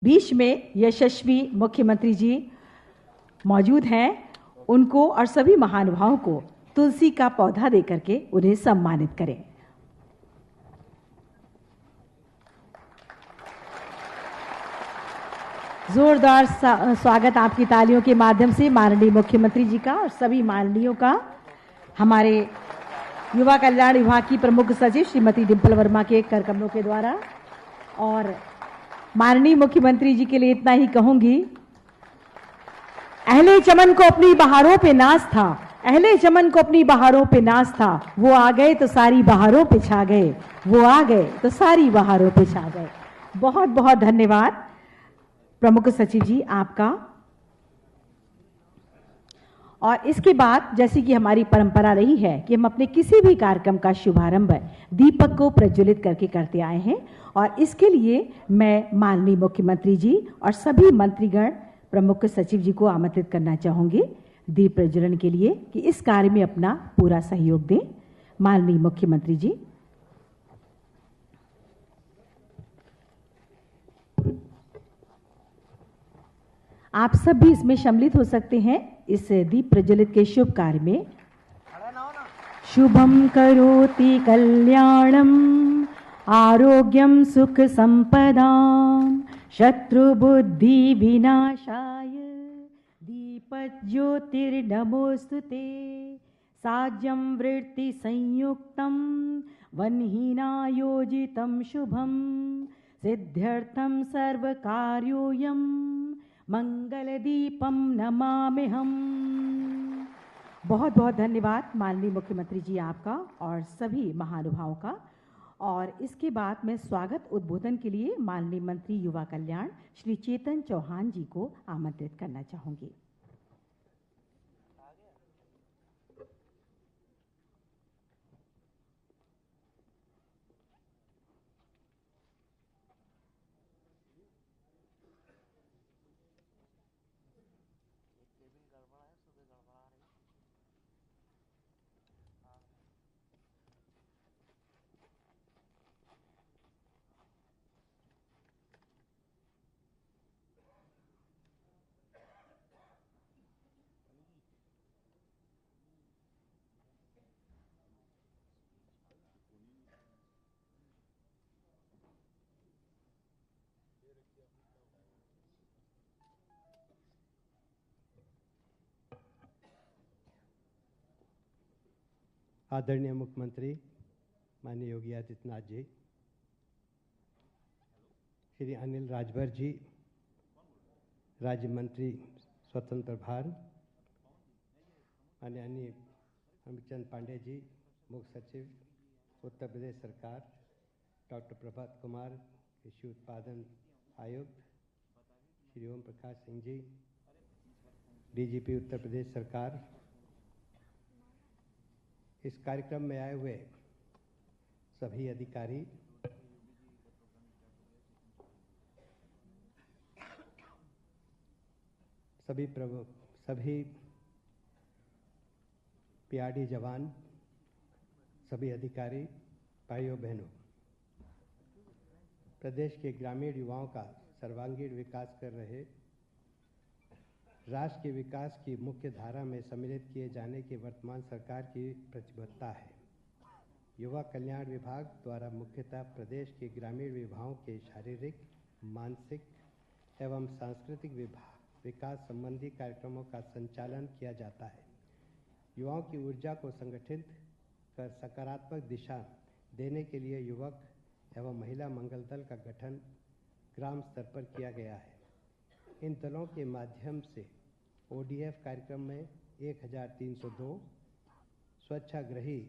बीच में यशस्वी मुख्यमंत्री जी मौजूद हैं, उनको और सभी महानुभावों को तुलसी का पौधा देकर के उन्हें सम्मानित करें। जोरदार स्वागत आपकी तालियों के माध्यम से माननीय मुख्यमंत्री जी का और सभी माननीयों का। हमारे युवा कल्याण विभाग की प्रमुख सचिव श्रीमती डिंपल वर्मा के कर कमलों के द्वारा। और माननीय मुख्यमंत्री जी के लिए इतना ही कहूंगी, अहले चमन को अपनी बहारों पे नाज था, अहले चमन को अपनी बहारों पे नाज था, वो आ गए तो सारी बहारों पे छा गए, वो आ गए तो सारी बहारों पे छा गए। बहुत बहुत धन्यवाद प्रमुख सचिव जी आपका। और इसके बाद जैसी कि हमारी परंपरा रही है कि हम अपने किसी भी कार्यक्रम का शुभारंभ दीपक को प्रज्वलित करके करते आए हैं, और इसके लिए मैं माननीय मुख्यमंत्री जी और सभी मंत्रीगण प्रमुख सचिव जी को आमंत्रित करना चाहूंगी दीप प्रज्वलन के लिए कि इस कार्य में अपना पूरा सहयोग दें। माननीय मुख्यमंत्री जी। आप सब भी इसमें सम्मिलित हो सकते हैं इस दीप प्रज्वलित के शुभ कार्य में। शुभम करोति कल्याणम आरोग्यम सुख संपदाम शत्रुबुद्धि विनाशाय दीपज्योतिर्नमोस्तुते साज्यं वृत्ति संयुक्तं वह्निनायोजितं शुभं सिद्ध्यर्थं सर्वकार्योऽयं मंगलदीपम नमाम्यहम्। बहुत बहुत धन्यवाद माननीय मुख्यमंत्री जी आपका और सभी महानुभावों का। और इसके बाद मैं स्वागत उद्बोधन के लिए माननीय मंत्री युवा कल्याण श्री चेतन चौहान जी को आमंत्रित करना चाहूंगी। आदरणीय मुख्यमंत्री माननीय योगी आदित्यनाथ जी, श्री अनिल राजभर जी राज्य मंत्री स्वतंत्र प्रभार, माननीय अमितचंद पांडे जी मुख्य सचिव उत्तर प्रदेश सरकार, डॉक्टर प्रभात कुमार कृषि उत्पादन आयुक्त, श्री ओम प्रकाश सिंह जी डीजीपी उत्तर प्रदेश सरकार, इस कार्यक्रम में आए हुए सभी अधिकारी, सभी पीआरडी जवान, सभी अधिकारी, भाइयों बहनों, प्रदेश के ग्रामीण युवाओं का सर्वांगीण विकास कर रहे राष्ट्र के विकास की मुख्य धारा में सम्मिलित किए जाने की वर्तमान सरकार की प्रतिबद्धता है। युवा कल्याण विभाग द्वारा मुख्यतः प्रदेश के ग्रामीण युवाओं के शारीरिक, मानसिक एवं सांस्कृतिक विकास संबंधी कार्यक्रमों का संचालन किया जाता है। युवाओं की ऊर्जा को संगठित कर सकारात्मक दिशा देने के लिए युवक एवं महिला मंगल दल का गठन ग्राम स्तर पर किया गया है। इन दलों के माध्यम से ओडीएफ कार्यक्रम में 1302, स्वच्छाग्रही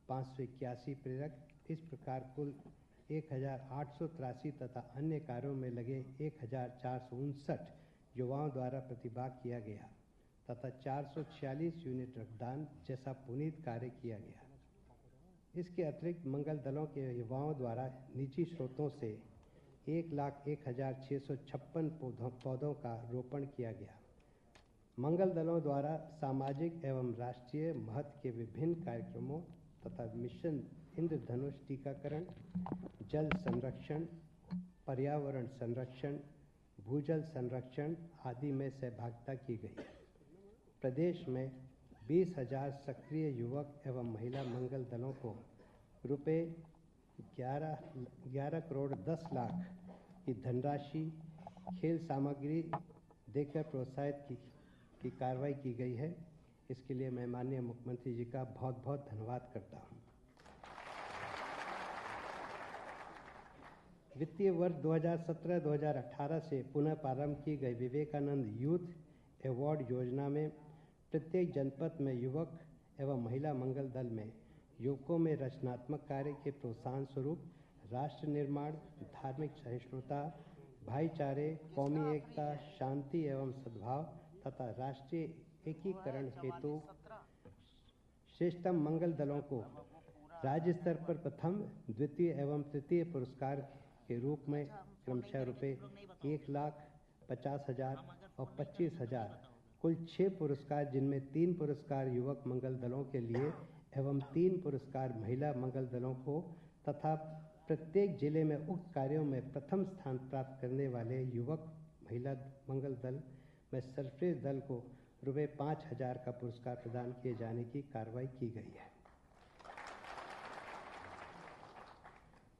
581 प्रेरक, इस प्रकार कुल 1883 तथा अन्य कार्यों में लगे 1459 युवाओं द्वारा प्रतिभाग किया गया तथा 446 यूनिट रक्तदान जैसा पुनीत कार्य किया गया। इसके अतिरिक्त मंगल दलों के युवाओं द्वारा निजी स्रोतों से 1,01,656 पौधों का रोपण किया गया। मंगल दलों द्वारा सामाजिक एवं राष्ट्रीय महत्व के विभिन्न कार्यक्रमों तथा मिशन इंद्रधनुष टीकाकरण, जल संरक्षण, पर्यावरण संरक्षण, भूजल संरक्षण आदि में सहभागिता की गई। प्रदेश में 20,000 सक्रिय युवक एवं महिला मंगल दलों को रुपये 11 करोड़ 10 लाख की धनराशि खेल सामग्री देकर प्रोत्साहित की कार्रवाई की गई है। इसके लिए मैं माननीय मुख्यमंत्री जी का बहुत बहुत धन्यवाद करता हूँ। वित्तीय वर्ष 2017-2018 से पुनः प्रारंभ की गई विवेकानंद यूथ अवार्ड योजना में प्रत्येक जनपद में युवक एवं महिला मंगल दल में युवकों में रचनात्मक कार्य के प्रोत्साहन स्वरूप राष्ट्र निर्माण, धार्मिक सहिष्णुता, भाईचारे, कौमी एकता, शांति एवं सद्भाव तथा राष्ट्रीय एकीकरण हेतु श्रेष्ठतम मंगल दलों को राज्य स्तर पर प्रथम, द्वितीय एवं तृतीय पुरस्कार के रूप में क्रमशः रुपये 1,50,000 और 25,000 कुल 6 पुरस्कार, जिनमें 3 पुरस्कार युवक मंगल दलों के लिए एवं 3 पुरस्कार महिला मंगल दलों को तथा प्रत्येक जिले में उक्त कार्यों में प्रथम स्थान प्राप्त करने वाले युवक महिला मंगल दल में सर्वश्रेष्ठ दल को रुपये 5,000 का पुरस्कार प्रदान किए जाने की कार्रवाई की गई है।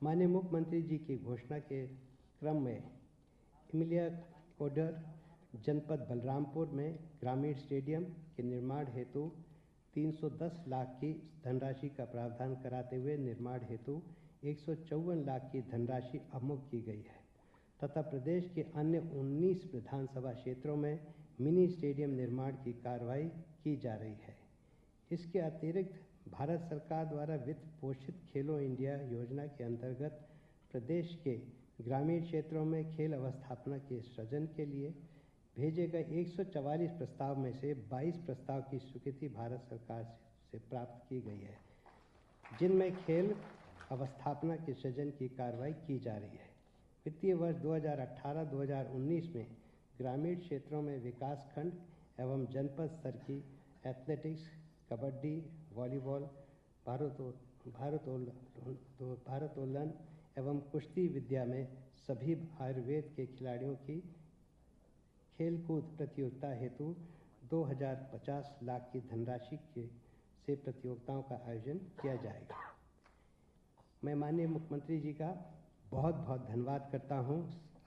माननीय मुख्यमंत्री जी की घोषणा के क्रम में इमिलिया कोडर जनपद बलरामपुर में ग्रामीण स्टेडियम के निर्माण हेतु 310 लाख की धनराशि का प्रावधान कराते हुए निर्माण हेतु 154 लाख की धनराशि अवमुक्त की गई है तथा प्रदेश के अन्य 19 विधानसभा क्षेत्रों में मिनी स्टेडियम निर्माण की कार्रवाई की जा रही है। इसके अतिरिक्त भारत सरकार द्वारा वित्त पोषित खेलो इंडिया योजना के अंतर्गत प्रदेश के ग्रामीण क्षेत्रों में खेल अवस्थापना के सृजन के लिए भेजे गए 144 प्रस्ताव में से 22 प्रस्ताव की स्वीकृति भारत सरकार से प्राप्त की गई है, जिनमें खेल अवस्थापना के सृजन की कार्रवाई की जा रही है। वित्तीय वर्ष 2018-2019 में ग्रामीण क्षेत्रों में विकास खंड एवं जनपद स्तर की एथलेटिक्स, कबड्डी, वॉलीबॉल, भारोत्तोलन एवं कुश्ती विद्या में सभी आयुर्वेद के खिलाड़ियों की खेलकूद प्रतियोगिता हेतु 2,050 लाख की धनराशि से प्रतियोगिताओं का आयोजन किया जाएगा। मैं माननीय मुख्यमंत्री जी का बहुत बहुत धन्यवाद करता हूँ,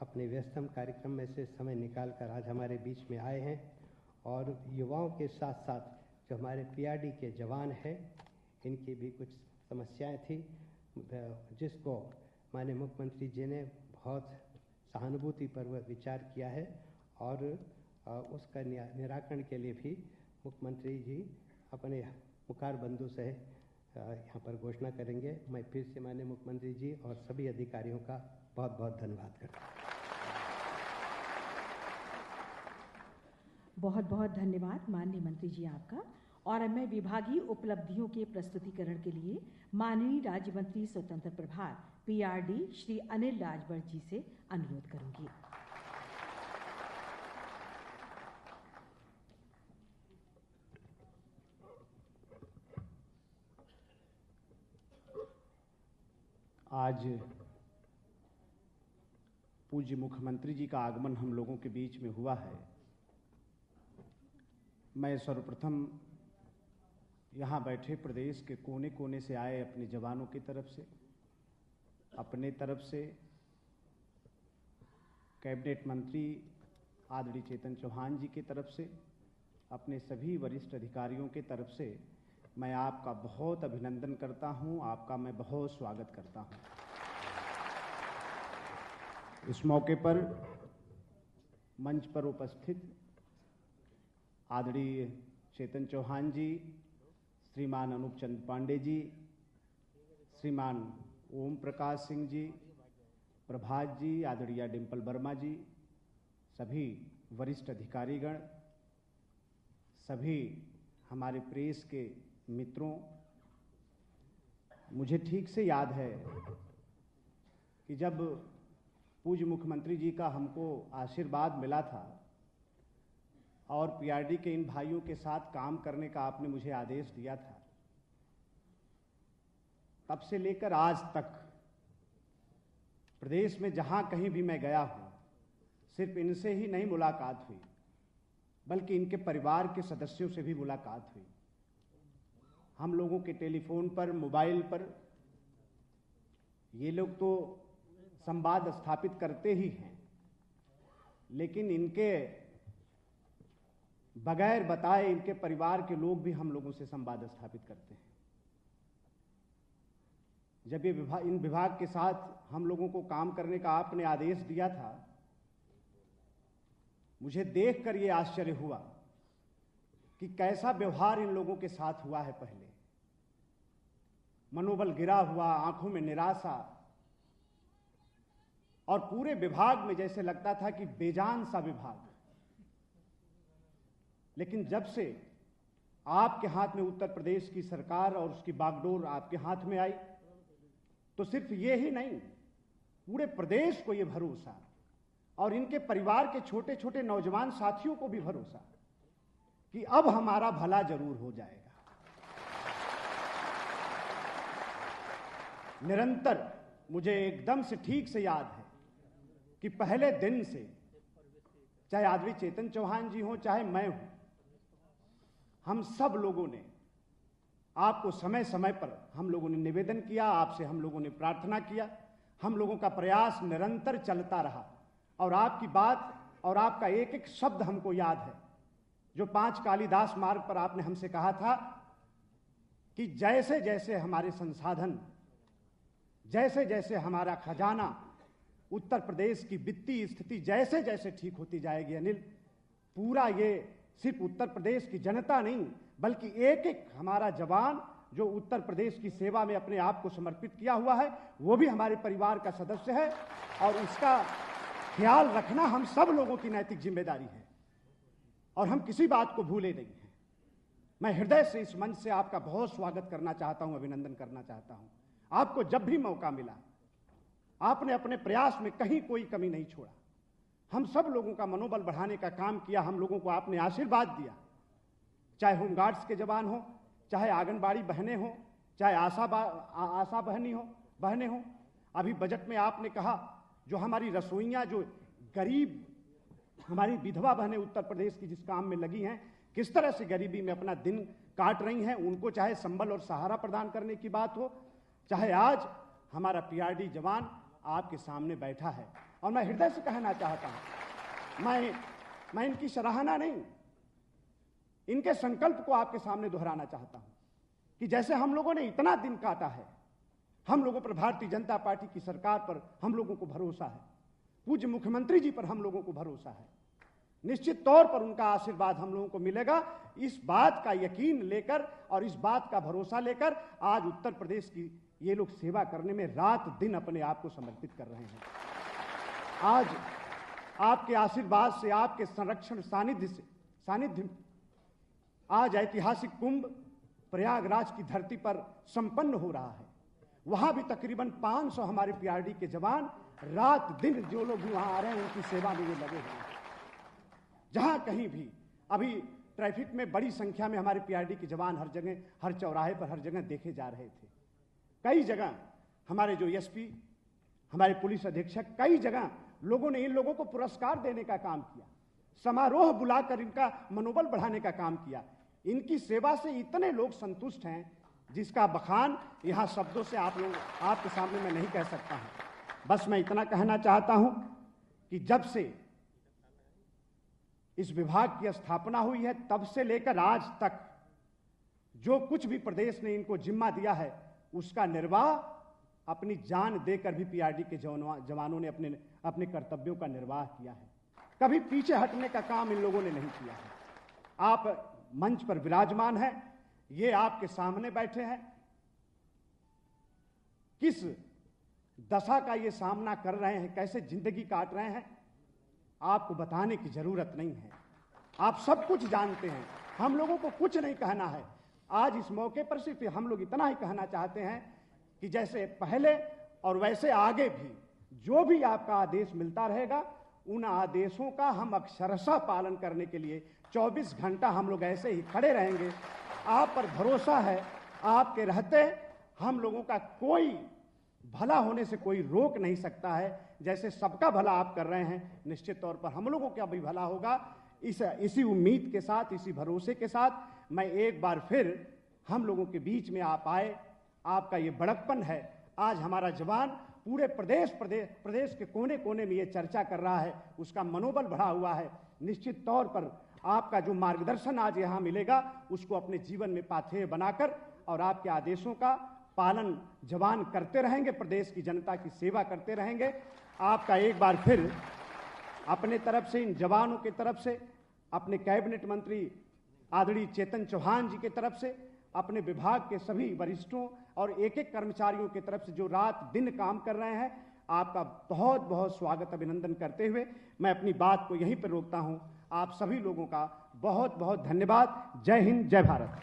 अपने व्यस्तम कार्यक्रम में से समय निकालकर आज हमारे बीच में आए हैं और युवाओं के साथ साथ जो हमारे पीआरडी के जवान हैं, इनकी भी कुछ समस्याएं थी, जिसको माननीय मुख्यमंत्री जी ने बहुत सहानुभूतिपूर्वक विचार किया है और उसका निराकरण के लिए भी मुख्यमंत्री जी अपने मुखार बंधु से यहाँ पर घोषणा करेंगे। मैं फिर से माननीय मुख्यमंत्री जी और सभी अधिकारियों का बहुत बहुत धन्यवाद करता हूँ। बहुत बहुत धन्यवाद माननीय मंत्री जी आपका। और अब मैं विभागीय उपलब्धियों के प्रस्तुतिकरण के लिए माननीय राज्य मंत्री स्वतंत्र प्रभार पीआरडी श्री अनिल राजभर जी से अनुरोध करूंगी। आज पूज्य मुख्यमंत्री जी का आगमन हम लोगों के बीच में हुआ है। मैं सर्वप्रथम यहाँ बैठे प्रदेश के कोने कोने से आए अपने जवानों की तरफ से, अपने तरफ से, कैबिनेट मंत्री आदरणीय चेतन चौहान जी की तरफ से, अपने सभी वरिष्ठ अधिकारियों की तरफ से मैं आपका बहुत अभिनंदन करता हूं, आपका मैं बहुत स्वागत करता हूं। इस मौके पर मंच पर उपस्थित आदरणीय चेतन चौहान जी, श्रीमान अनूप चंद पांडे जी, श्रीमान ओम प्रकाश सिंह जी, प्रभात जी, आदरणीय डिम्पल वर्मा जी, सभी वरिष्ठ अधिकारीगण, सभी हमारे प्रेस के मित्रों, मुझे ठीक से याद है कि जब पूज्य मुख्यमंत्री जी का हमको आशीर्वाद मिला था और पीआरडी के इन भाइयों के साथ काम करने का आपने मुझे आदेश दिया था, तब से लेकर आज तक प्रदेश में जहां कहीं भी मैं गया हूं, सिर्फ इनसे ही नहीं मुलाकात हुई, बल्कि इनके परिवार के सदस्यों से भी मुलाकात हुई। हम लोगों के टेलीफोन पर, मोबाइल पर ये लोग तो संवाद स्थापित करते ही हैं, लेकिन इनके बगैर बताए इनके परिवार के लोग भी हम लोगों से संवाद स्थापित करते हैं। जब ये इन विभाग के साथ हम लोगों को काम करने का आपने आदेश दिया था, मुझे देखकर ये आश्चर्य हुआ कि कैसा व्यवहार इन लोगों के साथ हुआ है। पहले मनोबल गिरा हुआ, आंखों में निराशा, और पूरे विभाग में जैसे लगता था कि बेजान सा विभाग। लेकिन जब से आपके हाथ में उत्तर प्रदेश की सरकार और उसकी बागडोर आपके हाथ में आई, तो सिर्फ ये ही नहीं, पूरे प्रदेश को ये भरोसा और इनके परिवार के छोटे छोटे नौजवान साथियों को भी भरोसा कि अब हमारा भला जरूर हो जाएगा। निरंतर मुझे एकदम से ठीक से याद है कि पहले दिन से, चाहे आदरणीय चेतन चौहान जी हो, चाहे मैं हूं, हम सब लोगों ने आपको समय समय पर हम लोगों ने निवेदन किया, आपसे हम लोगों ने प्रार्थना किया। हम लोगों का प्रयास निरंतर चलता रहा और आपकी बात और आपका एक एक शब्द हमको याद है, जो 5 कालिदास मार्ग पर आपने हमसे कहा था कि जैसे जैसे हमारे संसाधन, जैसे जैसे हमारा खजाना, उत्तर प्रदेश की वित्तीय स्थिति जैसे जैसे ठीक होती जाएगी अनिल, पूरा ये सिर्फ उत्तर प्रदेश की जनता नहीं, बल्कि एक एक हमारा जवान जो उत्तर प्रदेश की सेवा में अपने आप को समर्पित किया हुआ है, वो भी हमारे परिवार का सदस्य है और उसका ख्याल रखना हम सब लोगों की नैतिक जिम्मेदारी है और हम किसी बात को भूले नहीं हैं। मैं हृदय से इस मंच से आपका बहुत स्वागत करना चाहता हूं, अभिनंदन करना चाहता हूं। आपको जब भी मौका मिला, आपने अपने प्रयास में कहीं कोई कमी नहीं छोड़ा। हम सब लोगों का मनोबल बढ़ाने का काम किया, हम लोगों को आपने आशीर्वाद दिया, चाहे होमगार्ड्स के जवान हो, चाहे आंगनबाड़ी बहनें हो, चाहे आशा बहनें हो। अभी बजट में आपने कहा जो हमारी रसोइयां, जो गरीब हमारी विधवा बहनें उत्तर प्रदेश की जिस काम में लगी हैं, किस तरह से गरीबी में अपना दिन काट रही हैं, उनको चाहे संबल और सहारा प्रदान करने की बात हो, चाहे आज हमारा पीआरडी जवान आपके सामने बैठा है। और मैं हृदय से कहना चाहता हूं, मैं इनकी सराहना नहीं, इनके संकल्प को आपके सामने दोहराना चाहता हूं कि जैसे हम लोगों ने इतना दिन काटा है, हम लोगों पर भारतीय जनता पार्टी की सरकार पर हम लोगों को भरोसा है, पूज्य मुख्यमंत्री जी पर हम लोगों को भरोसा है, निश्चित तौर पर उनका आशीर्वाद हम लोगों को मिलेगा। इस बात का यकीन लेकर और इस बात का भरोसा लेकर आज उत्तर प्रदेश की ये लोग सेवा करने में रात दिन अपने आप को समर्पित कर रहे हैं। आज आपके आशीर्वाद से, आपके संरक्षण सानिध्य आज ऐतिहासिक कुंभ प्रयागराज की धरती पर संपन्न हो रहा है। वहां भी तकरीबन 500 हमारे पीआरडी के जवान रात दिन जो लोग भी वहां आ रहे हैं उनकी सेवा में ये लगे हुए हैं। जहां कहीं भी अभी ट्रैफिक में बड़ी संख्या में हमारे पीआरडी के जवान हर जगह, हर चौराहे पर, हर जगह देखे जा रहे थे। कई जगह हमारे जो एसपी, हमारे पुलिस अधीक्षक, कई जगह लोगों ने इन लोगों को पुरस्कार देने का काम किया, समारोह बुलाकर इनका मनोबल बढ़ाने का काम किया। इनकी सेवा से इतने लोग संतुष्ट हैं जिसका बखान यहां शब्दों से आपके सामने मैं नहीं कह सकता हूं। बस मैं इतना कहना चाहता हूं कि जब से इस विभाग की स्थापना हुई है, तब से लेकर आज तक जो कुछ भी प्रदेश ने इनको जिम्मा दिया है, उसका निर्वाह अपनी जान देकर भी पीआरडी के जवानों ने अपने कर्तव्यों का निर्वाह किया है। कभी पीछे हटने का काम इन लोगों ने नहीं किया है। आप मंच पर विराजमान हैं, ये आपके सामने बैठे हैं, किस दशा का ये सामना कर रहे हैं, कैसे जिंदगी काट रहे हैं, आपको बताने की जरूरत नहीं है। आप सब कुछ जानते हैं, हम लोगों को कुछ नहीं कहना है। आज इस मौके पर सिर्फ हम लोग इतना ही कहना चाहते हैं कि जैसे पहले और वैसे आगे भी जो भी आपका आदेश मिलता रहेगा, उन आदेशों का हम अक्षरशः पालन करने के लिए 24 घंटा हम लोग ऐसे ही खड़े रहेंगे। आप पर भरोसा है, आपके रहते हम लोगों का कोई भला होने से कोई रोक नहीं सकता है। जैसे सबका भला आप कर रहे हैं, निश्चित तौर पर हम लोगों का भी भला होगा। इसी उम्मीद के साथ, इसी भरोसे के साथ मैं एक बार फिर हम लोगों के बीच में आप आए। आपका ये बड़कपन है। आज हमारा जवान पूरे प्रदेश के कोने कोने में ये चर्चा कर रहा है, उसका मनोबल बढ़ा हुआ है। निश्चित तौर पर आपका जो मार्गदर्शन आज यहाँ मिलेगा, उसको अपने जीवन में पाथेय बनाकर और आपके आदेशों का पालन जवान करते रहेंगे, प्रदेश की जनता की सेवा करते रहेंगे। आपका एक बार फिर अपने तरफ से, इन जवानों की तरफ से, अपने कैबिनेट मंत्री आदरणीय चेतन चौहान जी की तरफ से, अपने विभाग के सभी वरिष्ठों और एक एक कर्मचारियों की तरफ से जो रात दिन काम कर रहे हैं, आपका बहुत बहुत स्वागत, अभिनंदन करते हुए मैं अपनी बात को यहीं पर रोकता हूं। आप सभी लोगों का बहुत बहुत धन्यवाद। जय हिंद, जय भारत।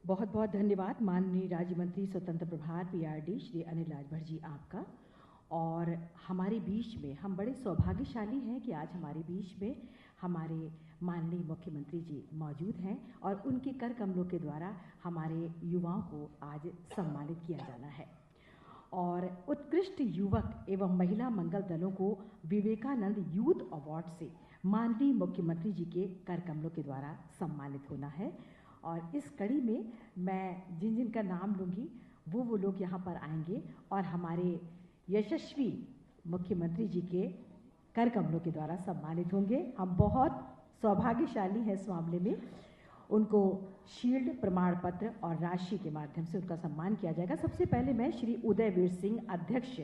बहुत बहुत धन्यवाद माननीय राज्य मंत्री स्वतंत्र प्रभार पीआरडी श्री अनिल राजभर जी आपका। और हमारे बीच में हम बड़े सौभाग्यशाली हैं कि आज हमारे बीच में हमारे माननीय मुख्यमंत्री जी मौजूद हैं और उनके कर कमलों के द्वारा हमारे युवाओं को आज सम्मानित किया जाना है। और उत्कृष्ट युवक एवं महिला मंगल दलों को विवेकानंद यूथ अवार्ड से माननीय मुख्यमंत्री जी के कर कमलों के द्वारा सम्मानित होना है। और इस कड़ी में मैं जिन जिन का नाम लूँगी वो लोग यहाँ पर आएंगे और हमारे यशस्वी मुख्यमंत्री जी के कर कमलों के द्वारा सम्मानित होंगे। हम बहुत सौभाग्यशाली हैं इस मामले में। उनको शील्ड, प्रमाण पत्र और राशि के माध्यम से उनका सम्मान किया जाएगा। सबसे पहले मैं श्री उदयवीर सिंह, अध्यक्ष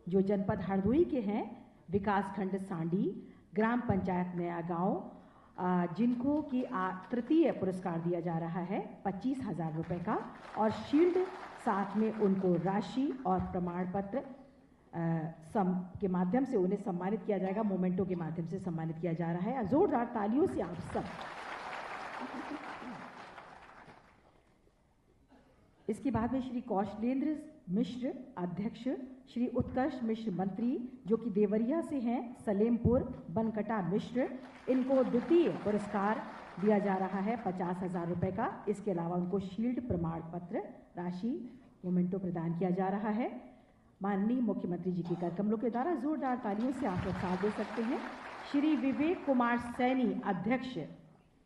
जो जनपद हरदोई के हैं, विकासखंड सांडी, ग्राम पंचायत नया गांव, जिनको कि तृतीय पुरस्कार दिया जा रहा है 25,000 रुपये का, और शील्ड साथ में उनको राशि और प्रमाण पत्र के माध्यम से उन्हें सम्मानित किया जाएगा। मोमेंटो के माध्यम से सम्मानित किया जा रहा है। जोरदार तालियों से आप सब। इसके बाद में श्री कौशलेंद्र मिश्र, अध्यक्ष, श्री उत्कर्ष मिश्र, मंत्री जो कि देवरिया से हैं, सलेमपुर, बनकटा मिश्र, इनको द्वितीय पुरस्कार दिया जा रहा है 50,000 रुपये का। इसके अलावा उनको शील्ड, प्रमाण पत्र, राशि, मोमेंटो प्रदान किया जा रहा है। माननीय मुख्यमंत्री जी के कर कमलों के द्वारा जोरदार तालियों से आप उत्साह दे सकते हैं। श्री विवेक कुमार सैनी, अध्यक्ष,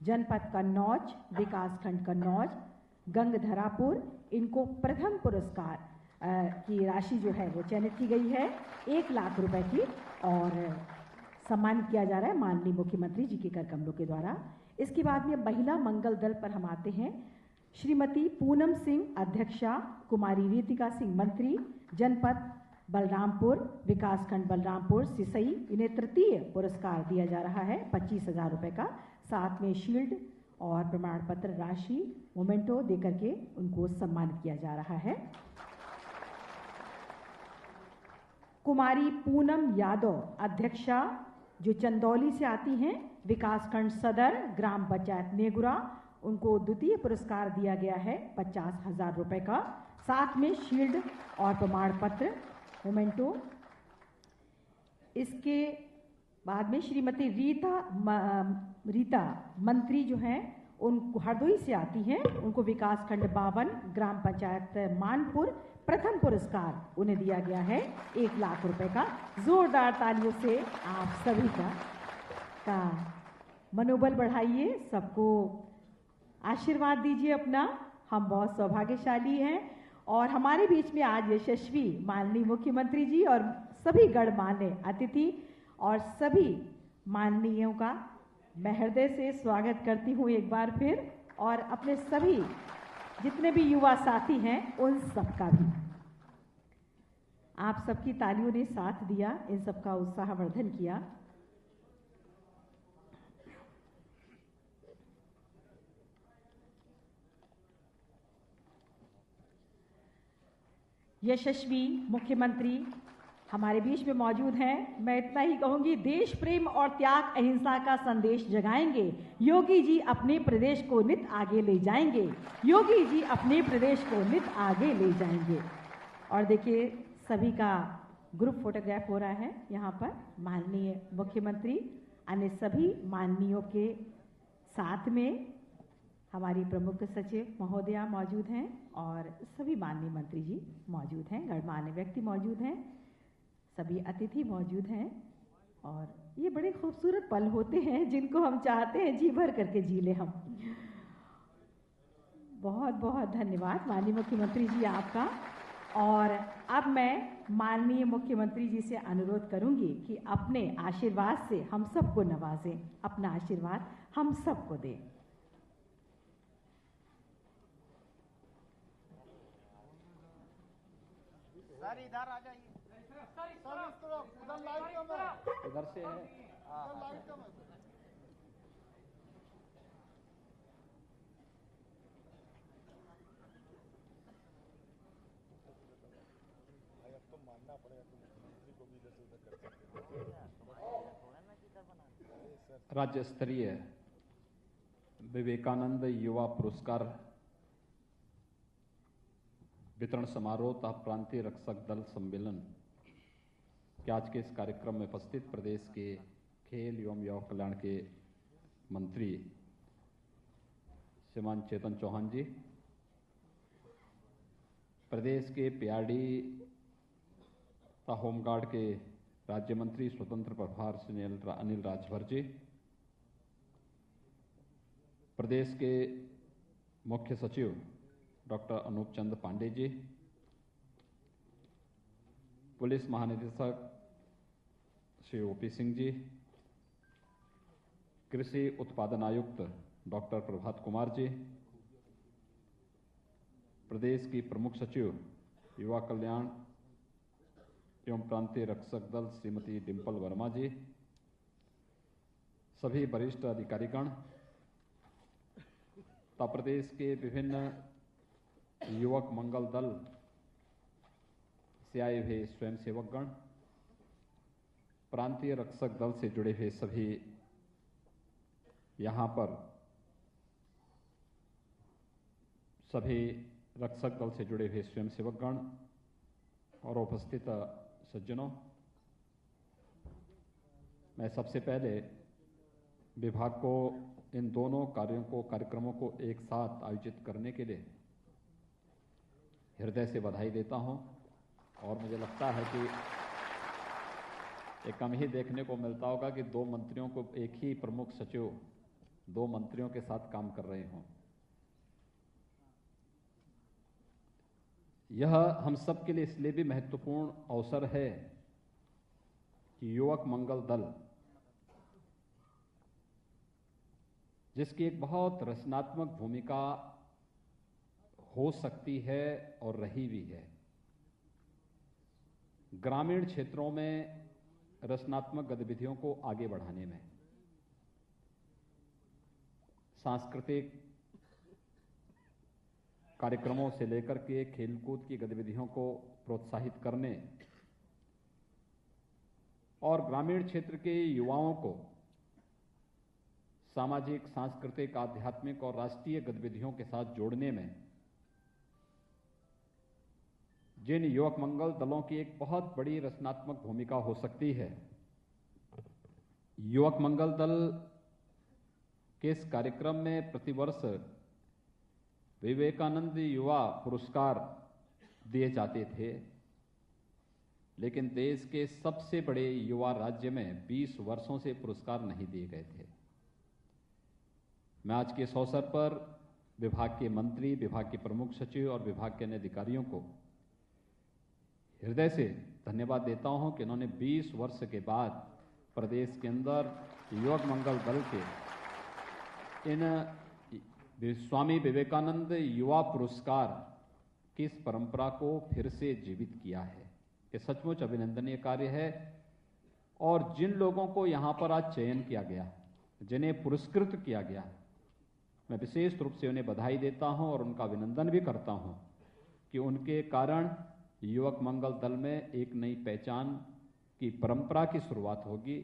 जनपद कन्नौज, विकासखंड कन्नौज, गंगधरापुर, इनको प्रथम पुरस्कार की राशि जो है वो चयनित की गई है 1 लाख रुपए की और सम्मानित किया जा रहा है माननीय मुख्यमंत्री जी के कर कमलों के द्वारा। इसके बाद में महिला मंगल दल पर हम आते हैं। श्रीमती पूनम सिंह, अध्यक्षा, कुमारी रीतिका सिंह, मंत्री, जनपद बलरामपुर, विकासखंड बलरामपुर, सिसई, इन्हें तृतीय पुरस्कार दिया जा रहा है 25,000 रुपये का। साथ में शील्ड और प्रमाण पत्र, राशि, मोमेंटो देकर के उनको सम्मानित किया जा रहा है। कुमारी पूनम यादव, अध्यक्षा, जो चंदौली से आती हैं, विकासखंड सदर, ग्राम पंचायत नेगुरा, उनको द्वितीय पुरस्कार दिया गया है 50,000 रुपये का। साथ में शील्ड और प्रमाण पत्र, मोमेंटो। इसके बाद में श्रीमती रीता मंत्री जो हैं, उनको हरदोई से आती हैं, उनको विकासखंड 52, ग्राम पंचायत मानपुर, प्रथम पुरस्कार उन्हें दिया गया है 1 लाख रुपए का। जोरदार तालियों से आप सभी का मनोबल बढ़ाइए, सबको आशीर्वाद दीजिए अपना। हम बहुत सौभाग्यशाली हैं और हमारे बीच में आज यशस्वी माननीय मुख्यमंत्री जी और सभी गणमान्य अतिथि और सभी माननीयों का मैं हृदय से स्वागत करती हूँ एक बार फिर, और अपने सभी जितने भी युवा साथी हैं उन सबका भी। आप सबकी तालियों ने साथ दिया, इन सबका उत्साहवर्धन किया। यशस्वी मुख्यमंत्री हमारे बीच में मौजूद हैं। मैं इतना ही कहूंगी, देश प्रेम और त्याग अहिंसा का संदेश जगाएंगे। योगी जी अपने प्रदेश को नित आगे ले जाएंगे। योगी जी अपने प्रदेश को नित आगे ले जाएंगे। और देखिए सभी का ग्रुप फोटोग्राफ हो रहा है यहाँ पर। माननीय मुख्यमंत्री अन्य सभी माननीयों के साथ में हमारी प्रमुख सचिव महोदया मौजूद हैं और सभी माननीय मंत्री जी मौजूद हैं, गणमान्य व्यक्ति मौजूद हैं, सभी अतिथि मौजूद हैं और ये बड़े खूबसूरत पल होते हैं जिनको हम चाहते हैं जी भर करके जी ले हम। बहुत बहुत धन्यवाद माननीय मुख्यमंत्री जी आपका। और अब मैं माननीय मुख्यमंत्री जी से अनुरोध करूंगी कि अपने आशीर्वाद से हम सबको नवाजें, अपना आशीर्वाद हम सबको दें। सर इधर आ जाइए, सर इस तरफ, उधर लाइट कम है, उधर से है। उधर लाइट कम है। तो मानना पड़ेगा तो मुख्यमंत्री को भी इधर से उधर कर सकते हैं। राज्य स्तरीय विवेकानंद युवा पुरस्कार वितरण समारोह तथा प्रांतीय रक्षक दल सम्मेलन के आज के इस कार्यक्रम में उपस्थित प्रदेश के खेल एवं युवा कल्याण के मंत्री श्रीमान चेतन चौहान जी, प्रदेश के पीआरडी तथा होमगार्ड के राज्य मंत्री स्वतंत्र प्रभार श्री अनिल राजभर जी, प्रदेश के मुख्य सचिव डॉक्टर अनूप चंद पांडे जी, पुलिस महानिदेशक श्री ओपी सिंह जी, कृषि उत्पादन आयुक्त डॉक्टर प्रभात कुमार जी, प्रदेश की प्रमुख सचिव युवा कल्याण एवं प्रांतीय रक्षक दल श्रीमती डिंपल वर्मा जी, सभी वरिष्ठ अधिकारीगण तथा प्रदेश के विभिन्न युवक मंगल दल से आए हुए स्वयंसेवकगण, प्रांतीय रक्षक दल से जुड़े हुए सभी यहाँ पर सभी रक्षक दल से जुड़े हुए स्वयंसेवकगण और उपस्थित सज्जनों, मैं सबसे पहले विभाग को इन दोनों कार्यक्रमों को एक साथ आयोजित करने के लिए हृदय से बधाई देता हूं। और मुझे लगता है कि ये कम ही देखने को मिलता होगा कि दो मंत्रियों को एक ही प्रमुख सचिव दो मंत्रियों के साथ काम कर रहे हों। यह हम सब के लिए इसलिए भी महत्वपूर्ण अवसर है कि युवक मंगल दल, जिसकी एक बहुत रचनात्मक भूमिका हो सकती है और रही भी है, ग्रामीण क्षेत्रों में रचनात्मक गतिविधियों को आगे बढ़ाने में, सांस्कृतिक कार्यक्रमों से लेकर के खेलकूद की गतिविधियों को प्रोत्साहित करने और ग्रामीण क्षेत्र के युवाओं को सामाजिक, सांस्कृतिक, आध्यात्मिक और राष्ट्रीय गतिविधियों के साथ जोड़ने में जिन युवक मंगल दलों की एक बहुत बड़ी रचनात्मक भूमिका हो सकती है, युवक मंगल दल के इस कार्यक्रम में प्रतिवर्ष विवेकानंद युवा पुरस्कार दिए जाते थे, लेकिन देश के सबसे बड़े युवा राज्य में 20 वर्षों से पुरस्कार नहीं दिए गए थे। मैं आज के इस अवसर पर विभाग के मंत्री, विभाग के प्रमुख सचिव और विभाग के अन्य अधिकारियों को हृदय से धन्यवाद देता हूं कि इन्होंने 20 वर्ष के बाद प्रदेश के अंदर युवक मंगल दल के इन स्वामी विवेकानंद युवा पुरस्कार की इस परंपरा को फिर से जीवित किया है। ये सचमुच अभिनंदनीय कार्य है। और जिन लोगों को यहाँ पर आज चयन किया गया, जिन्हें पुरस्कृत किया गया, मैं विशेष रूप से उन्हें बधाई देता हूं और उनका अभिनंदन भी करता हूं कि उनके कारण युवक मंगल दल में एक नई पहचान की परंपरा की शुरुआत होगी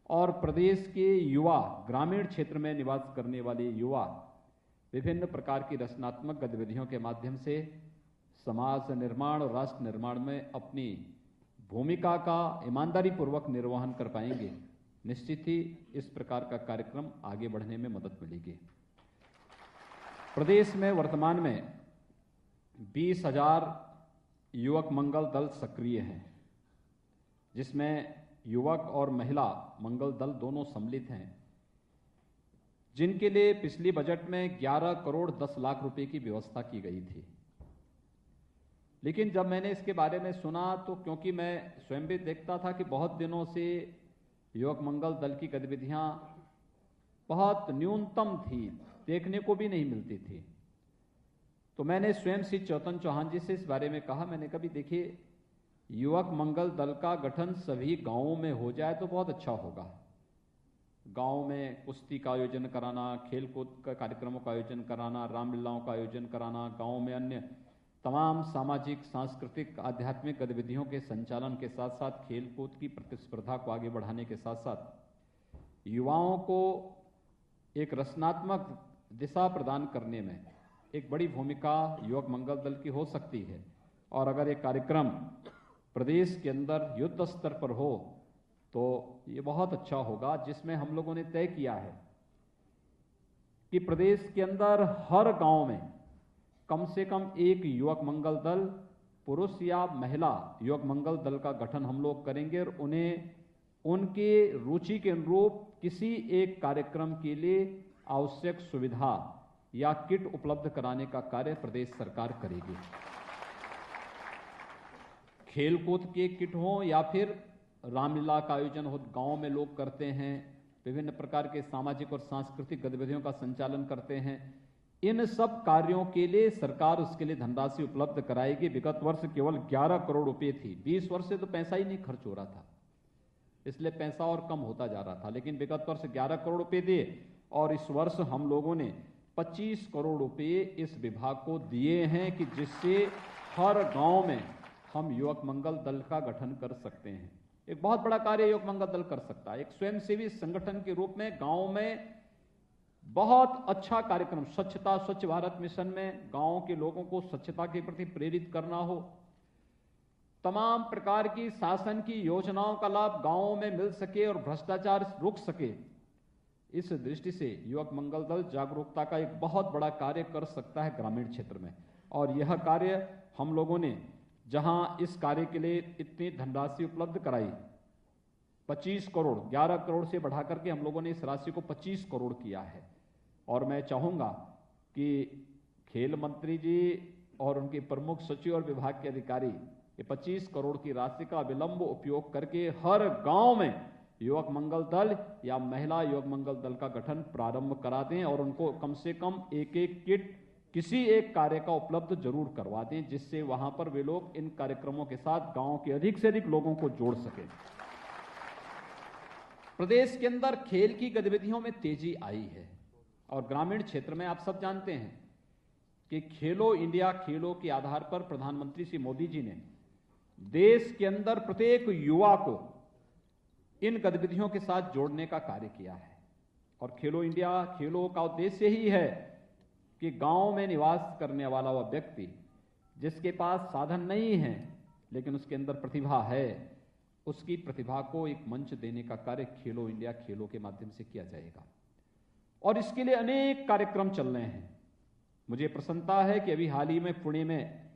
और प्रदेश के युवा, ग्रामीण क्षेत्र में निवास करने वाले युवा विभिन्न प्रकार की रचनात्मक गतिविधियों के माध्यम से समाज निर्माण और राष्ट्र निर्माण में अपनी भूमिका का ईमानदारी पूर्वक निर्वहन कर पाएंगे। निश्चित ही इस प्रकार का कार्यक्रम आगे बढ़ने में मदद मिलेगी। प्रदेश में वर्तमान में 20,000 युवक मंगल दल सक्रिय हैं, जिसमें युवक और महिला मंगल दल दोनों सम्मिलित हैं, जिनके लिए पिछली बजट में 11 करोड़ 10 लाख रुपए की व्यवस्था की गई थी। लेकिन जब मैंने इसके बारे में सुना तो क्योंकि मैं स्वयं भी देखता था कि बहुत दिनों से युवक मंगल दल की गतिविधियां बहुत न्यूनतम थी, देखने को भी नहीं मिलती थी, तो मैंने स्वयं श्री चौतन चौहान जी से इस बारे में कहा। मैंने कहा, देखिए, युवक मंगल दल का गठन सभी गांवों में हो जाए तो बहुत अच्छा होगा। गांव में कुश्ती का आयोजन कराना, खेलकूद का कार्यक्रमों का आयोजन कराना, रामलीलाओं का आयोजन कराना, गांव में अन्य तमाम सामाजिक, सांस्कृतिक, आध्यात्मिक गतिविधियों के संचालन के साथ साथ खेलकूद की प्रतिस्पर्धा को आगे बढ़ाने के साथ साथ युवाओं को एक रचनात्मक दिशा प्रदान करने में एक बड़ी भूमिका युवक मंगल दल की हो सकती है। और अगर ये कार्यक्रम प्रदेश के अंदर युद्ध स्तर पर हो तो ये बहुत अच्छा होगा, जिसमें हम लोगों ने तय किया है कि प्रदेश के अंदर हर गांव में कम से कम एक युवक मंगल दल, पुरुष या महिला युवक मंगल दल का गठन हम लोग करेंगे और उन्हें उनके रुचि के अनुरूप किसी एक कार्यक्रम के लिए आवश्यक सुविधा या किट उपलब्ध कराने का कार्य प्रदेश सरकार करेगी। खेलकूद के किट हो या फिर रामलीला का आयोजन हो, गांव में लोग करते हैं, विभिन्न प्रकार के सामाजिक और सांस्कृतिक गतिविधियों का संचालन करते हैं, इन सब कार्यों के लिए सरकार उसके लिए धनराशि उपलब्ध कराएगी। विगत वर्ष केवल 11 करोड़ रुपए थी, 20 वर्ष से तो पैसा ही नहीं खर्च हो रहा था, इसलिए पैसा और कम होता जा रहा था, लेकिन विगत वर्ष 11 करोड़ रुपए दिए और इस वर्ष हम लोगों ने 25 करोड़ रुपए इस विभाग को दिए हैं कि जिससे हर गांव में हम युवक मंगल दल का गठन कर सकते हैं। एक बहुत बड़ा कार्य युवक मंगल दल कर सकता है। एक स्वयंसेवी संगठन के रूप में गांव में बहुत अच्छा कार्यक्रम, स्वच्छता, स्वच्छ भारत मिशन में गांव के लोगों को स्वच्छता के प्रति प्रेरित करना हो, तमाम प्रकार की शासन की योजनाओं का लाभ गांवों में मिल सके और भ्रष्टाचार रुक सके, इस दृष्टि से युवक मंगल दल जागरूकता का एक बहुत बड़ा कार्य कर सकता है ग्रामीण क्षेत्र में। और यह कार्य हम लोगों ने जहां इस कार्य के लिए इतनी धनराशि उपलब्ध कराई, 25 करोड़, 11 करोड़ से बढ़ा करके हम लोगों ने इस राशि को 25 करोड़ किया है। और मैं चाहूंगा कि खेल मंत्री जी और उनके प्रमुख सचिव और विभाग के अधिकारी ये 25 करोड़ की राशि का विलंब उपयोग करके हर गांव में युवक मंगल दल या महिला युवक मंगल दल का गठन प्रारंभ करा दें और उनको कम से कम एक एक किट किसी एक कार्य का उपलब्ध जरूर करवा दें, जिससे वहां पर वे लोग इन कार्यक्रमों के साथ गांव के अधिक से अधिक लोगों को जोड़ सकें। प्रदेश के अंदर खेल की गतिविधियों में तेजी आई है और ग्रामीण क्षेत्र में आप सब जानते हैं कि खेलो इंडिया खेलों के आधार पर प्रधानमंत्री श्री मोदी जी ने देश के अंदर प्रत्येक युवा को इन गतिविधियों के साथ जोड़ने का कार्य किया है। और खेलो इंडिया खेलों का उद्देश्य ही है कि गांव में निवास करने वाला वह व्यक्ति जिसके पास साधन नहीं है लेकिन उसके अंदर प्रतिभा है, उसकी प्रतिभा को एक मंच देने का कार्य खेलो इंडिया खेलों के माध्यम से किया जाएगा। और इसके लिए अनेक कार्यक्रम चल रहे हैं। मुझे प्रसन्नता है कि अभी हाल ही में पुणे में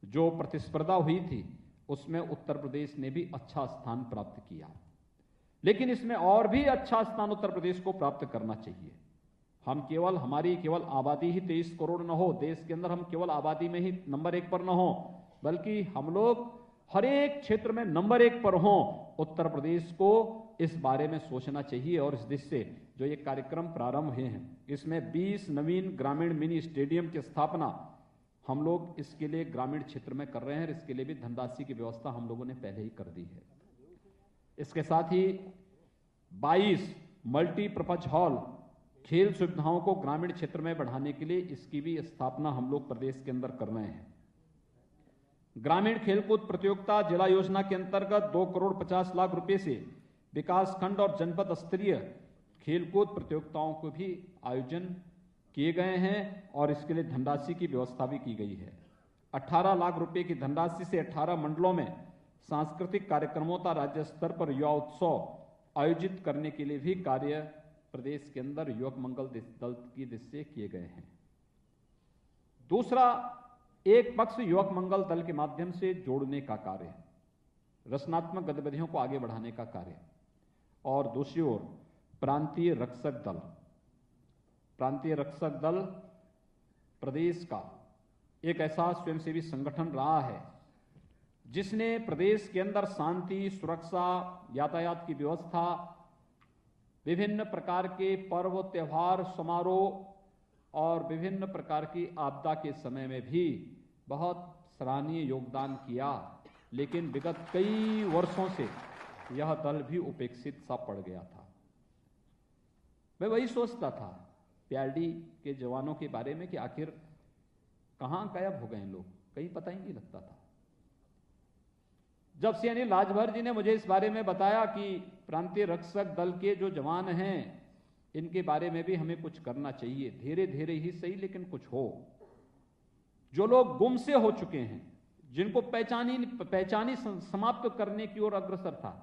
जो प्रतिस्पर्धा हुई थी उसमें उत्तर प्रदेश ने भी अच्छा स्थान प्राप्त किया, लेकिन इसमें और भी अच्छा स्थान उत्तर प्रदेश को प्राप्त करना चाहिए। हम हमारी केवल आबादी ही 23 करोड़ न हो, देश के अंदर हम केवल आबादी में ही नंबर 1 पर न हो, बल्कि हम लोग हर एक क्षेत्र में नंबर 1 पर हों। उत्तर प्रदेश को इस बारे में सोचना चाहिए और इस दिशा से जो ये कार्यक्रम प्रारंभ हुए हैं, इसमें 20 नवीन ग्रामीण मिनी स्टेडियम की स्थापना हम लोग इसके लिए ग्रामीण क्षेत्र में कर रहे हैं। इसके लिए भी धनराशि की व्यवस्था हम लोगों ने पहले ही कर दी है। इसके साथ ही 22 मल्टीपर्पज हॉल खेल सुविधाओं को ग्रामीण क्षेत्र में बढ़ाने के लिए इसकी भी स्थापना हम लोग प्रदेश के अंदर कर रहे हैं। ग्रामीण खेलकूद प्रतियोगिता जिला योजना के अंतर्गत 2 करोड़ 50 लाख रुपए से विकास खंड और जनपद स्तरीय खेलकूद प्रतियोगिताओं को भी आयोजन किए गए हैं और इसके लिए धनराशि की व्यवस्था भी की गई है। 18 लाख रुपए की धनराशि से 18 मंडलों में सांस्कृतिक कार्यक्रमों का राज्य स्तर पर युवा उत्सव आयोजित करने के लिए भी कार्य प्रदेश के अंदर युवक मंगल दल की दृष्टि से किए गए हैं। दूसरा, एक पक्ष युवक मंगल दल के माध्यम से जोड़ने का कार्य, रचनात्मक गतिविधियों को आगे बढ़ाने का कार्य, और दूसरी ओर प्रांतीय रक्षक दल। प्रांतीय रक्षक दल प्रदेश का एक ऐसा स्वयंसेवी संगठन रहा है जिसने प्रदेश के अंदर शांति, सुरक्षा, यातायात की व्यवस्था, विभिन्न प्रकार के पर्व, त्योहार, समारोह और विभिन्न प्रकार की आपदा के समय में भी बहुत सराहनीय योगदान किया। लेकिन विगत कई वर्षों से यह दल भी उपेक्षित सा पड़ गया था। मैं वही सोचता था पीआरडी के जवानों के बारे में कि आखिर कहां गायब हो गए लोग, कहीं पता ही नहीं लगता था। जब से अनिल राजभर जी ने मुझे इस बारे में बताया कि प्रांतीय रक्षक दल के जो जवान हैं इनके बारे में भी हमें कुछ करना चाहिए, धीरे धीरे ही सही लेकिन कुछ हो। जो लोग गुम से हो चुके हैं, जिनको पहचानी समाप्त करने की ओर अग्रसर था,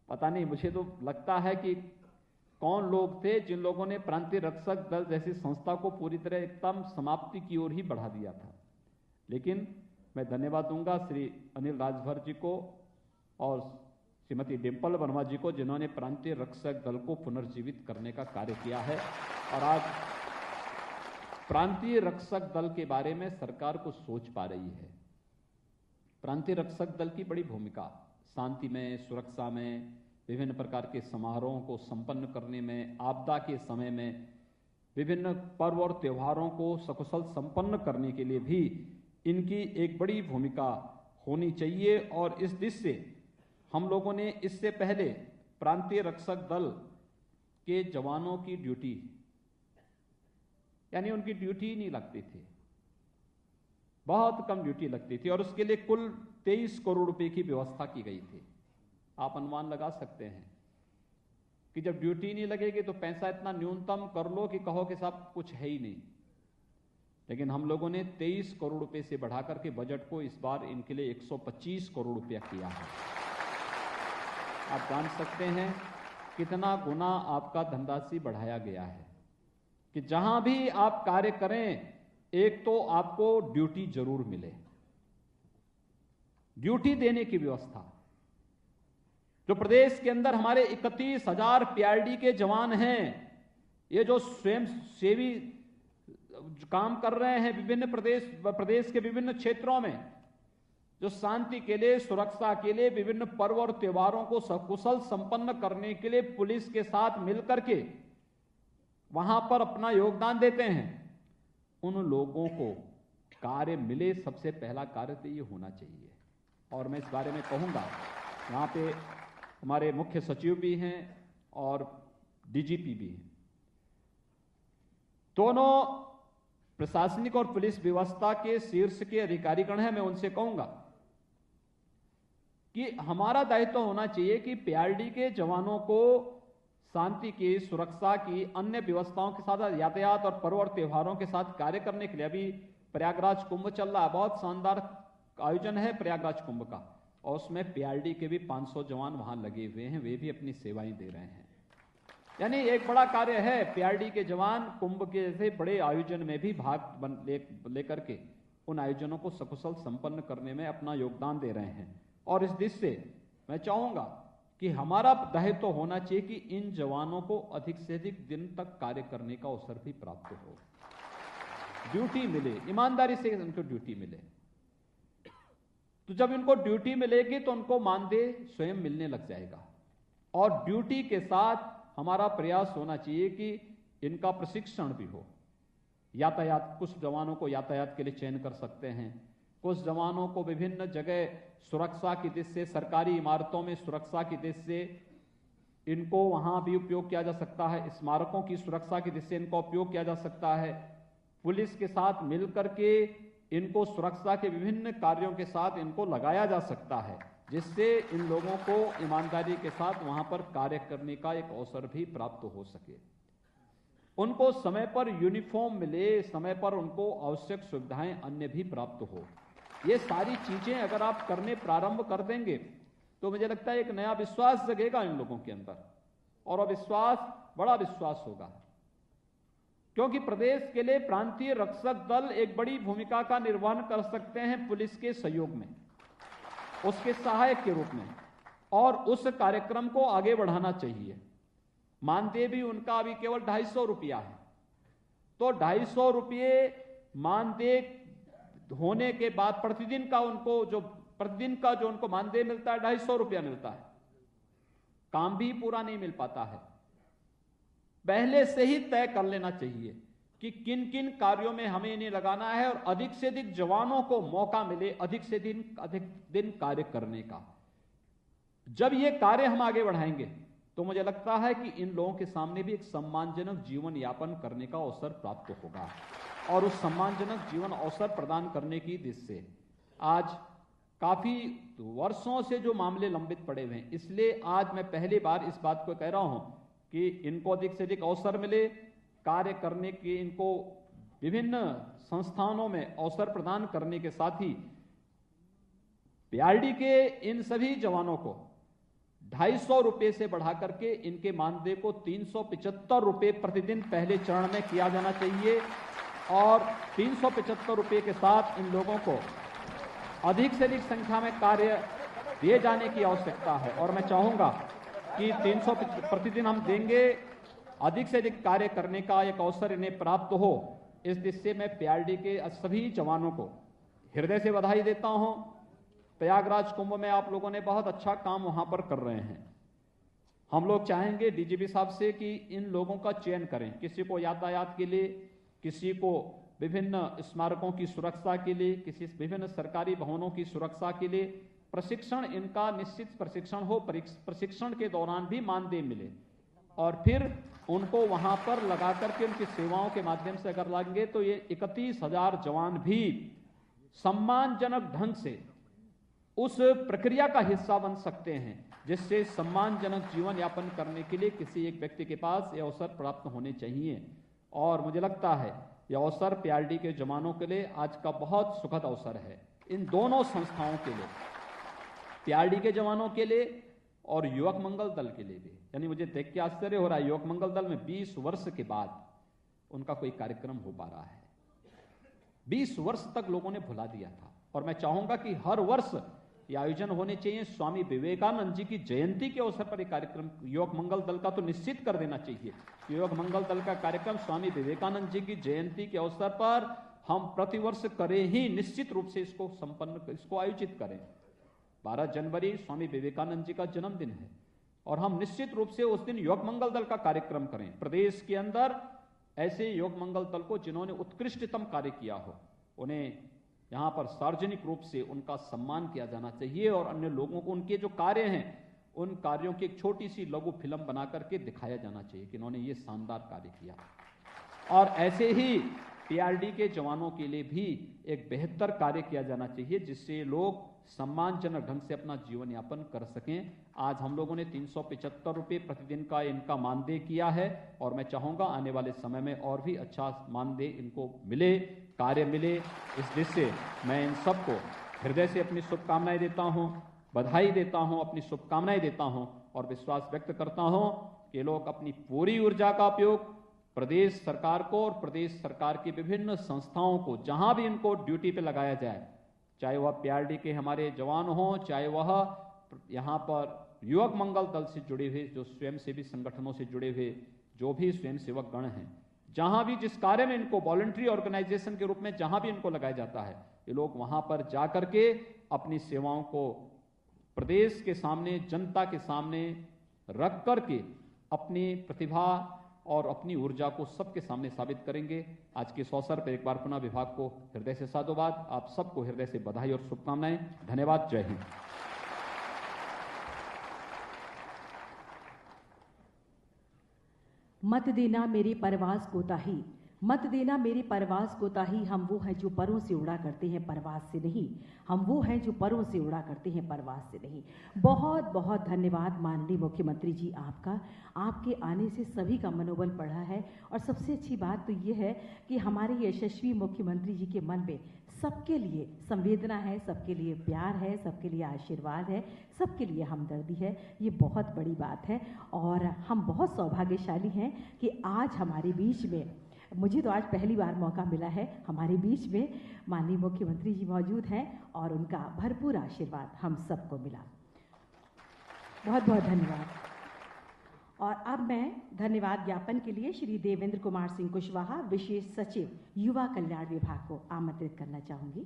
पता नहीं, मुझे तो लगता है कि कौन लोग थे जिन लोगों ने प्रांतीय रक्षक दल जैसी संस्था को पूरी तरह एकदम समाप्ति की ओर ही बढ़ा दिया था। लेकिन मैं धन्यवाद दूंगा श्री अनिल राजभर जी को और श्रीमती डिंपल वर्मा जी को, जिन्होंने प्रांतीय रक्षक दल को पुनर्जीवित करने का कार्य किया है। और आज प्रांतीय रक्षक दल के बारे में सरकार को सोच पा रही है। प्रांतीय रक्षक दल की बड़ी भूमिका शांति में, सुरक्षा में, विभिन्न प्रकार के समारोहों को संपन्न करने में, आपदा के समय में विभिन्न पर्व और त्योहारों को सकुशल संपन्न करने के लिए भी इनकी एक बड़ी भूमिका होनी चाहिए। और इस दृष्टि से हम लोगों ने इससे पहले प्रांतीय रक्षक दल के जवानों की ड्यूटी, यानी उनकी ड्यूटी ही नहीं लगती थी, बहुत कम ड्यूटी लगती थी, और उसके लिए कुल 23 करोड़ रुपए की व्यवस्था की गई थी। आप अनुमान लगा सकते हैं कि जब ड्यूटी नहीं लगेगी तो पैसा इतना न्यूनतम कर लो कि कहो कि साहब कुछ है ही नहीं। लेकिन हम लोगों ने 23 करोड़ रुपए से बढ़ाकर के बजट को इस बार इनके लिए 125 करोड़ रुपया किया है। आप जान सकते हैं कितना गुना आपका धनराशि बढ़ाया गया है कि जहां भी आप कार्य करें, एक तो आपको ड्यूटी जरूर मिले, ड्यूटी देने की व्यवस्था। जो प्रदेश के अंदर हमारे 31,000 पीआरडी के जवान हैं, ये जो स्वयं सेवी काम कर रहे हैं विभिन्न प्रदेश के विभिन्न क्षेत्रों में, जो शांति के लिए, सुरक्षा के लिए, विभिन्न पर्व और त्योहारों को सकुशल संपन्न करने के लिए पुलिस के साथ मिलकर के वहां पर अपना योगदान देते हैं, उन लोगों को कार्य मिले। सबसे पहला कार्य तो ये होना चाहिए। और मैं इस बारे में कहूंगा, यहाँ पे हमारे मुख्य सचिव भी हैं और डीजीपी भी हैं, दोनों प्रशासनिक और पुलिस व्यवस्था के शीर्ष के अधिकारीगण हैं। मैं उनसे कहूंगा कि हमारा दायित्व होना चाहिए कि पीआरडी के जवानों को शांति की, सुरक्षा की, अन्य व्यवस्थाओं के साथ, यातायात और पर्व और त्योहारों के साथ कार्य करने के लिए, अभी प्रयागराज कुंभ चल रहा है, बहुत शानदार आयोजन है प्रयागराज कुंभ का, और उसमें पीआरडी के भी 500 जवान वहां लगे हुए हैं, वे भी अपनी सेवाएं दे रहे हैं। यानी एक बड़ा कार्य है। पीआरडी के जवान कुंभ के जैसे बड़े आयोजन में भी भाग लेकर के उन आयोजनों को सकुशल संपन्न करने में अपना योगदान दे रहे हैं। और इस दृष्टि से मैं चाहूंगा कि हमारा दायित्व होना चाहिए कि इन जवानों को अधिक से अधिक दिन तक कार्य करने का अवसर भी प्राप्त हो, ड्यूटी मिले, ईमानदारी से उनको ड्यूटी मिले। तो जब इनको ड्यूटी मिलेगी तो उनको मानदेय स्वयं मिलने लग जाएगा। और ड्यूटी के साथ हमारा प्रयास होना चाहिए कि इनका प्रशिक्षण भी हो। यातायात, कुछ जवानों को यातायात के लिए चयन कर सकते हैं, कुछ जवानों को विभिन्न जगह सुरक्षा की दृष्टि से, सरकारी इमारतों में सुरक्षा की दृष्टि से इनको वहां भी उपयोग किया जा सकता है, स्मारकों की सुरक्षा की दृष्टि से इनका उपयोग किया जा सकता है। पुलिस के साथ मिलकर के इनको सुरक्षा के विभिन्न कार्यों के साथ इनको लगाया जा सकता है, जिससे इन लोगों को ईमानदारी के साथ वहां पर कार्य करने का एक अवसर भी प्राप्त हो सके। उनको समय पर यूनिफॉर्म मिले, समय पर उनको आवश्यक सुविधाएं अन्य भी प्राप्त हो। ये सारी चीजें अगर आप करने प्रारंभ कर देंगे तो मुझे लगता है एक नया विश्वास जगेगा इन लोगों के अंदर, और विश्वास, बड़ा विश्वास होगा। क्योंकि प्रदेश के लिए प्रांतीय रक्षक दल एक बड़ी भूमिका का निर्वहन कर सकते हैं पुलिस के सहयोग में, उसके सहायक के रूप में, और उस कार्यक्रम को आगे बढ़ाना चाहिए। मानदेय भी उनका अभी केवल 250 रुपया है, तो 250 रुपये मानदेय होने के बाद प्रतिदिन का जो उनको मानदेय मिलता है 250 रुपया मिलता है, काम भी पूरा नहीं मिल पाता है। पहले से ही तय कर लेना चाहिए कि किन किन कार्यों में हमें इन्हें लगाना है और अधिक से अधिक जवानों को मौका मिले अधिक से अधिक दिन कार्य करने का। जब ये कार्य हम आगे बढ़ाएंगे तो मुझे लगता है कि इन लोगों के सामने भी एक सम्मानजनक जीवन यापन करने का अवसर प्राप्त होगा, और उस सम्मानजनक जीवन अवसर प्रदान करने की दिशा से आज काफी वर्षों से जो मामले लंबित पड़े हुए हैं, इसलिए आज मैं पहली बार इस बात को कह रहा हूं कि इनको अधिक से अधिक अवसर मिले कार्य करने के, इनको विभिन्न संस्थानों में अवसर प्रदान करने के साथ ही पीआरडी के इन सभी जवानों को 250 रुपये से बढ़ा करके इनके मानदेय को 375 रुपये प्रतिदिन पहले चरण में किया जाना चाहिए, और 375 रुपये के साथ इन लोगों को अधिक से अधिक संख्या में कार्य दिए जाने की आवश्यकता है। और मैं चाहूंगा कि 300 प्रतिदिन हम देंगे, अधिक से अधिक कार्य करने का एक अवसर इन्हें प्राप्त हो। इस दिशा से मैं पीआरडी के सभी जवानों को हृदय से बधाई देता हूं। प्रयागराज कुंभ में आप लोगों ने बहुत अच्छा काम वहां पर कर रहे हैं। हम लोग चाहेंगे डीजीपी साहब से कि इन लोगों का चयन करें, किसी को यातायात के लिए, किसी को विभिन्न स्मारकों की सुरक्षा के लिए, किसी विभिन्न सरकारी भवनों की सुरक्षा के लिए प्रशिक्षण, इनका निश्चित प्रशिक्षण हो, प्रशिक्षण के दौरान भी मानदेय मिले, और फिर उनको वहां पर लगा करके उनकी सेवाओं के माध्यम से अगर लगेंगे तो ये 31,000 जवान भी सम्मानजनक ढंग से उस प्रक्रिया का हिस्सा बन सकते हैं, जिससे सम्मानजनक जीवन यापन करने के लिए किसी एक व्यक्ति के पास ये अवसर प्राप्त होने चाहिए। और मुझे लगता है यह अवसर पीआरडी के जवानों के लिए आज का बहुत सुखद अवसर है। इन दोनों संस्थाओं के लिए, पीआरडी के जवानों के लिए और युवक मंगल दल के लिए भी। यानी मुझे देख के आश्चर्य हो रहा है, युवक मंगल दल में 20 वर्ष के बाद उनका कोई कार्यक्रम हो पा रहा है। 20 वर्ष तक लोगों ने भुला दिया था, और मैं चाहूंगा कि हर वर्ष ये आयोजन होने चाहिए। स्वामी विवेकानंद जी की जयंती के अवसर पर एक कार्यक्रम युवक मंगल दल का तो निश्चित कर देना चाहिए। युवक मंगल दल का कार्यक्रम स्वामी विवेकानंद जी की जयंती के अवसर पर हम प्रतिवर्ष करें ही, निश्चित रूप से इसको आयोजित करें। 12 जनवरी स्वामी विवेकानंद जी का जन्मदिन है, और हम निश्चित रूप से उस दिन युवक मंगल दल का कार्यक्रम करें। प्रदेश के अंदर ऐसे युवक मंगल दल को जिन्होंने उत्कृष्टतम कार्य किया हो, उन्हें यहां पर सार्वजनिक रूप से उनका सम्मान किया जाना चाहिए, और अन्य लोगों को उनके जो कार्य हैं उन कार्यों की एक छोटी सी लघु फिल्म बना करके दिखाया जाना चाहिए कि इन्होंने ये शानदार कार्य किया। और ऐसे ही पीआरडी के जवानों के लिए भी एक बेहतर कार्य किया जाना चाहिए, जिससे लोग सम्मानजनक ढंग से अपना जीवन यापन कर सकें। आज हम लोगों ने 375 रुपये प्रतिदिन का इनका मानदेय किया है, और मैं चाहूंगा आने वाले समय में और भी अच्छा मानदेय इनको मिले, कार्य मिले। इस दिशा से मैं इन सबको हृदय से अपनी शुभकामनाएं देता हूं, बधाई देता हूं, अपनी शुभकामनाएं देता हूं, और विश्वास व्यक्त करता हूं कि लोग अपनी पूरी ऊर्जा का उपयोग प्रदेश सरकार को और प्रदेश सरकार की विभिन्न संस्थाओं को, जहां भी इनको ड्यूटी पे लगाया जाए, चाहे वह पीआरडी के हमारे जवान हों, चाहे वह यहाँ पर युवक मंगल दल से जुड़े हुए जो स्वयंसेवी संगठनों से जुड़े हुए जो भी स्वयंसेवक गण हैं, जहां भी जिस कार्य में इनको वॉलंटरी ऑर्गेनाइजेशन के रूप में जहां भी इनको लगाया जाता है, ये लोग वहां पर जा करके अपनी सेवाओं को प्रदेश के सामने, जनता के सामने रख करके अपनी प्रतिभा और अपनी ऊर्जा को सबके सामने साबित करेंगे। आज के इस अवसर पर एक बार पुनः विभाग को हृदय से साधुवाद, आप सबको हृदय से बधाई और शुभकामनाएं। धन्यवाद। जय हिंद। मत देना मेरी परवाज़ कोताही, मत देना मेरी परवाज़ कोताही। हम वो हैं जो परों से उड़ा करते हैं, परवाज़ से नहीं। हम वो हैं जो परों से उड़ा करते हैं, परवाज़ से नहीं। बहुत बहुत धन्यवाद माननीय मुख्यमंत्री जी आपका। आपके आने से सभी का मनोबल बढ़ा है, और सबसे अच्छी बात तो ये है कि हमारे यशस्वी मुख्यमंत्री जी के मन में सबके लिए संवेदना है, सबके लिए प्यार है, सबके लिए आशीर्वाद है, सबके लिए हमदर्दी है। ये बहुत बड़ी बात है, और हम बहुत सौभाग्यशाली हैं कि आज हमारे बीच में मुझे तो आज पहली बार मौका मिला है, हमारे बीच में माननीय मुख्यमंत्री जी मौजूद हैं और उनका भरपूर आशीर्वाद हम सबको मिला। बहुत बहुत धन्यवाद। और अब मैं धन्यवाद ज्ञापन के लिए श्री देवेंद्र कुमार सिंह कुशवाहा, विशेष सचिव युवा कल्याण विभाग को आमंत्रित करना चाहूंगी।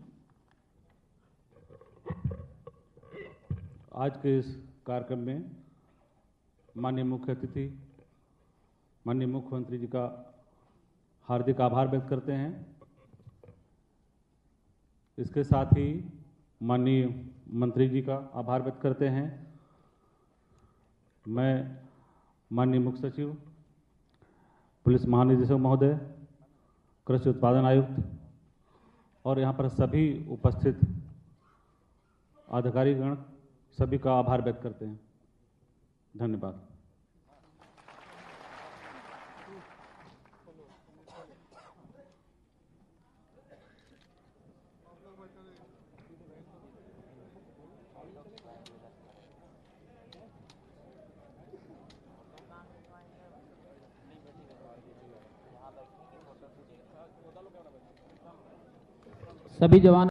आज के इस कार्यक्रम में माननीय मुख्य अतिथि माननीय मुख्यमंत्री जी का हार्दिक आभार व्यक्त करते हैं। इसके साथ ही माननीय मंत्री जी का आभार व्यक्त करते हैं। मैं माननीय मुख्य सचिव, पुलिस महानिदेशक महोदय, कृषि उत्पादन आयुक्त और यहाँ पर सभी उपस्थित अधिकारीगण सभी का आभार व्यक्त करते हैं। धन्यवाद। सभी जवान